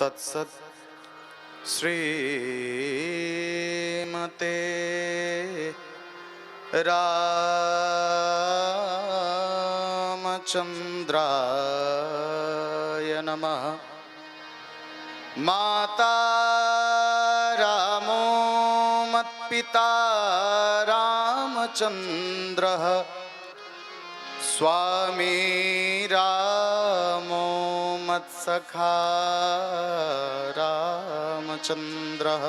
तत्सत् श्रीमते रामचंद्राय नमः। माता रामो मत्पिता रामचंद्रः, स्वामी रामो मत्सखा रामचंद्रः,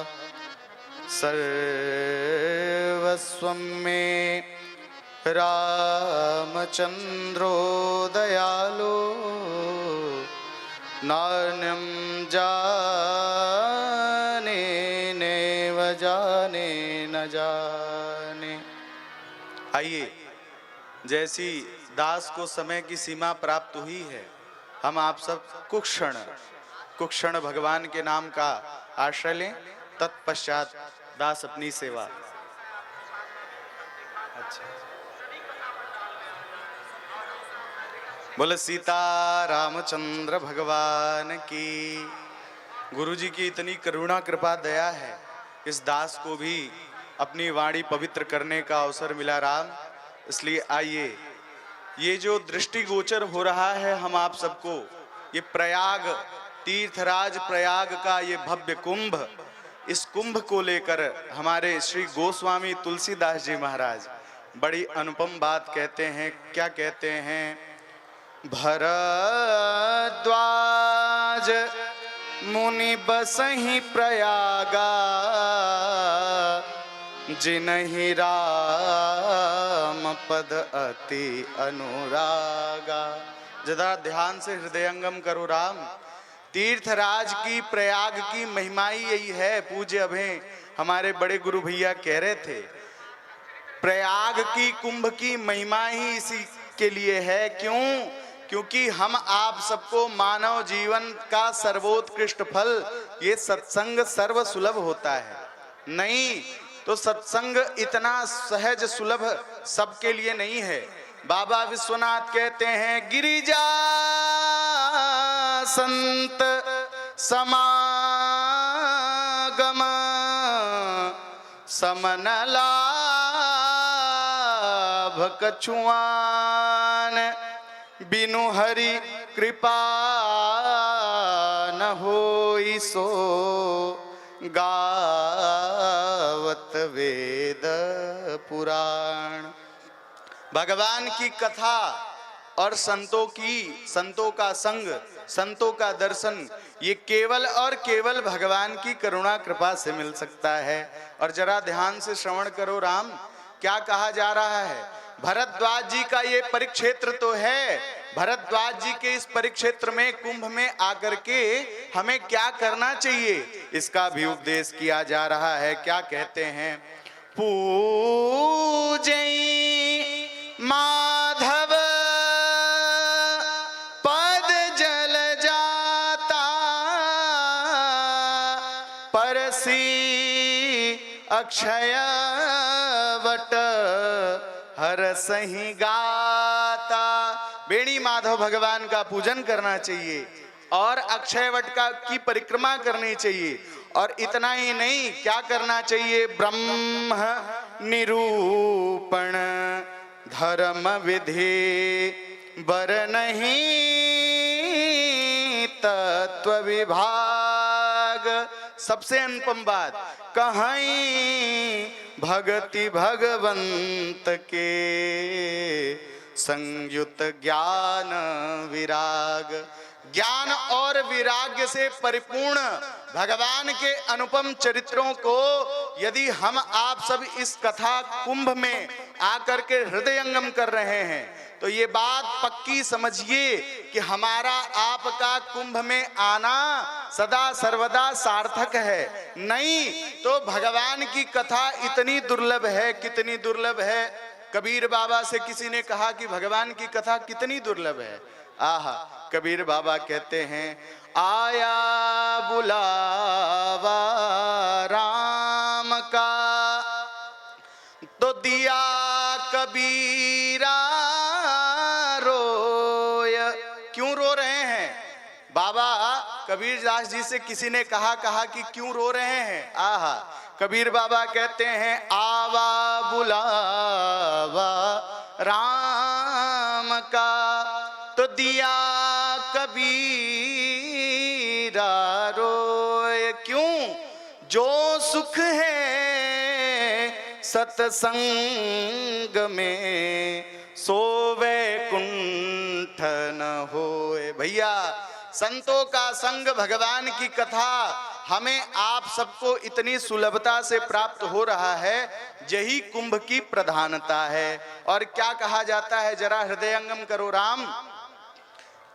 सर्वस्वं मे रामचंद्रो दयालो, नान्यं जाने नैव जाने न जाने। आइए, जैसी दास को समय की सीमा प्राप्त हुई है, हम आप सब कुक्षण भगवान के नाम का आश्रय लें। तत्पश्चात दास अपनी सेवा। अच्छा, बोले सीता रामचंद्र भगवान की। गुरु जी की इतनी करुणा कृपा दया है, इस दास को भी अपनी वाणी पवित्र करने का अवसर मिला राम। इसलिए आइए, ये जो दृष्टिगोचर हो रहा है हम आप सबको, ये प्रयाग तीर्थराज प्रयाग का ये भव्य कुंभ, इस कुंभ को लेकर हमारे श्री गोस्वामी तुलसीदास जी महाराज बड़ी अनुपम बात कहते हैं। क्या कहते हैं? भरद्वाज मुनि बसहि प्रयागा, जिनहि राम पद अति अनुरागा। जरा ध्यान से हृदयंगम करो राम। तीर्थराज की प्रयाग की महिमा ही यही है। पूज्य अभे हमारे बड़े गुरु भैया कह रहे थे, प्रयाग की कुंभ की महिमा ही इसी के लिए है। क्यों? क्योंकि हम आप सबको मानव जीवन का सर्वोत्कृष्ट फल ये सत्संग सर्व सुलभ होता है। नहीं तो सत्संग इतना सहज सुलभ सबके लिए नहीं है। बाबा विश्वनाथ कहते हैं, गिरिजा संत समागम समन लाभ कछुआन, बिनु हरि कृपा न होई सो, गावत वेद पुराण। भगवान की कथा और संतों का संग, संतों का दर्शन, ये केवल और केवल भगवान की करुणा कृपा से मिल सकता है। और जरा ध्यान से श्रवण करो राम, क्या कहा जा रहा है। भरद्वाज जी का ये परिक्षेत्र तो है। भरद्वाज जी के इस परिक्षेत्र में कुंभ में आकर के हमें क्या करना चाहिए, इसका भी उपदेश किया जा रहा है। क्या कहते हैं? पूजई माधव पद जल जाता, परसी अक्षय वट हर सही गाता। बेणी माधव भगवान का पूजन करना चाहिए और अक्षय वट का की परिक्रमा करनी चाहिए। और इतना ही नहीं, क्या करना चाहिए? ब्रह्म निरूपण धर्म विधि बर नहीं तत्व विभाग। सबसे अनुपम बात, कहीं भगति भगवंत के संयुक्त ज्ञान विराग। ज्ञान और विराग्य से परिपूर्ण भगवान के अनुपम चरित्रों को यदि हम आप सब इस कथा कुंभ में आकर के हृदयंगम कर रहे हैं, तो ये बात पक्की समझिए कि हमारा आपका कुंभ में आना सदा सर्वदा सार्थक है। नहीं तो भगवान की कथा इतनी दुर्लभ है, कितनी दुर्लभ है। कबीर बाबा से किसी ने कहा कि भगवान की कथा कितनी दुर्लभ है। आहा, कबीर बाबा कहते हैं, आया बुलावा राम का तो दिया कबीरा रोय। क्यों रो रहे हैं? बाबा कबीर दास जी से किसी ने कहा कि क्यों रो रहे हैं। आहा, कबीर बाबा कहते हैं आवा बुलावा राम का तो दिया कबीरा रोए, क्यों जो सुख है सत्संग में सो वैकुंठ न होए। भैया, संतों का संग, भगवान की कथा हमें आप सबको इतनी सुलभता से प्राप्त हो रहा है, यही कुंभ की प्रधानता है। और क्या कहा जाता है, जरा हृदयंगम करो राम।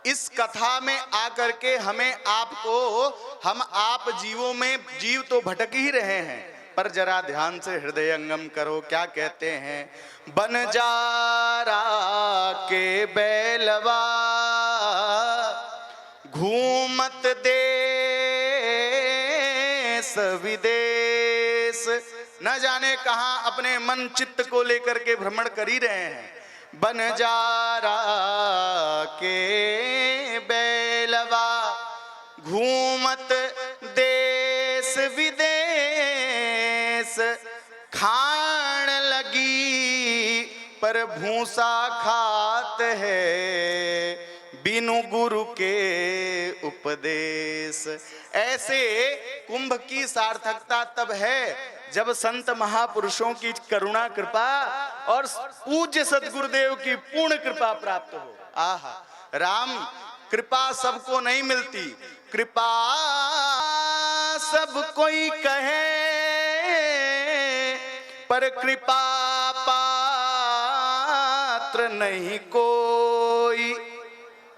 इस कथा में आकर के हमें आपको, हम आप जीवों में, जीव तो भटक ही रहे हैं, पर जरा ध्यान से हृदयंगम करो। क्या कहते हैं, बनजारा के बैलवा घूमत देश विदेश, न जाने कहां अपने मन चित्त को लेकर के भ्रमण कर ही रहे हैं। बनजारा के बैलवा घूमत देश विदेश, खान लगी पर भूसा खात है बिनु गुरु के उपदेश। ऐसे कुंभ की सार्थकता तब है जब संत महापुरुषों की करुणा कृपा और पूज्य सद्गुरुदेव की पूर्ण कृपा प्राप्त हो। आहा, राम, कृपा सबको नहीं मिलती, कृपा सब कोई कहे पर कृपा पात्र नहीं कोई।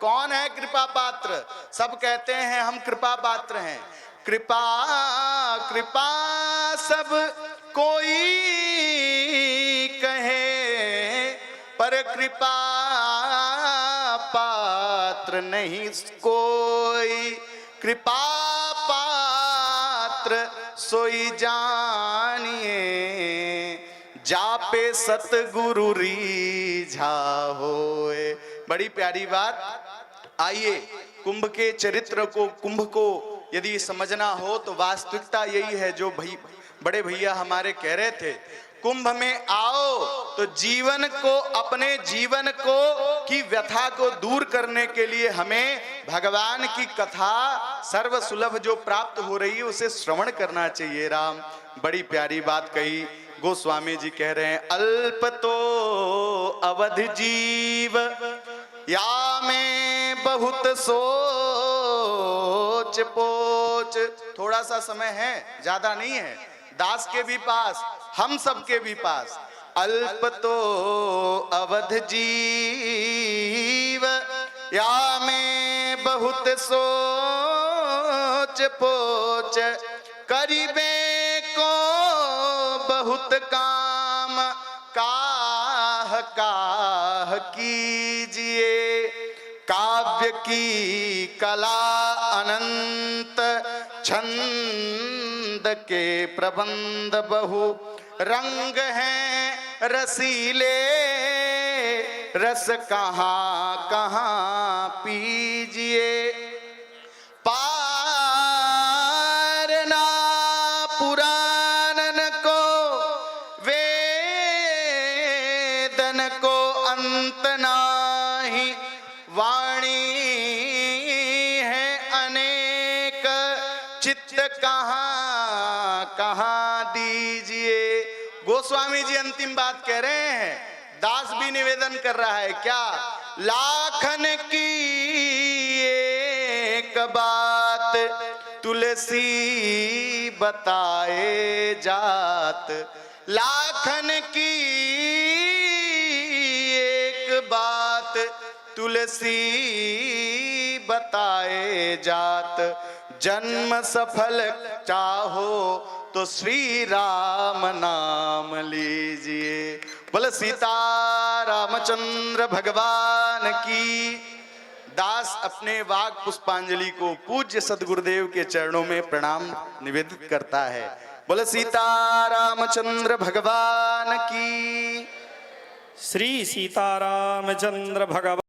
कौन है कृपा पात्र? सब कहते हैं हम कृपा पात्र हैं। कृपा कृपा सब कोई कहे पर कृपा पात्र नहीं कोई। कृपा पात्र सोई जानिए जापे सतगुरु रीझा होए। बड़ी प्यारी बात। आइए, कुंभ के चरित्र को, कुंभ को यदि समझना हो तो वास्तविकता यही है जो बड़े भैया हमारे कह रहे थे। कुंभ में आओ तो जीवन को, अपने जीवन को की व्यथा को दूर करने के लिए हमें भगवान की कथा सर्व सुलभ जो प्राप्त हो रही है उसे श्रवण करना चाहिए। राम, बड़ी प्यारी बात कही। गोस्वामी जी कह रहे हैं, अल्प तो अवध जीव या में बहुत सोच पोच। थोड़ा सा समय है, ज्यादा नहीं है, दास के भी पास, हम सब के भी पास। अल्प तो अवध जीव या में बहुत सोच पोच, करीबे को बहुत काम काह काह कीजिए। काव्य की कला अनंत, छंद के प्रबंध बहु रंग हैं रसीले, रस कहाँ कहाँ पीजिए। पारना पुराणन को, वेदन को अंत नाही, वाणी है अनेक, चित्त कहाँ कहाँ दीजिए। गोस्वामी जी अंतिम बात कह रहे हैं, दास भी निवेदन कर रहा है। क्या? लाखन की एक बात तुलसी बताए जात, लाखन की एक बात तुलसी बताए जात। जन्म सफल चाहो तो श्री राम नाम लीजिए। बोले सीता रामचंद्र भगवान की। दास अपने वाक पुष्पांजलि को पूज्य सद्गुरुदेव के चरणों में प्रणाम निवेदित करता है। बोले सीता रामचंद्र भगवान की। श्री सीता रामचंद्र भगवान।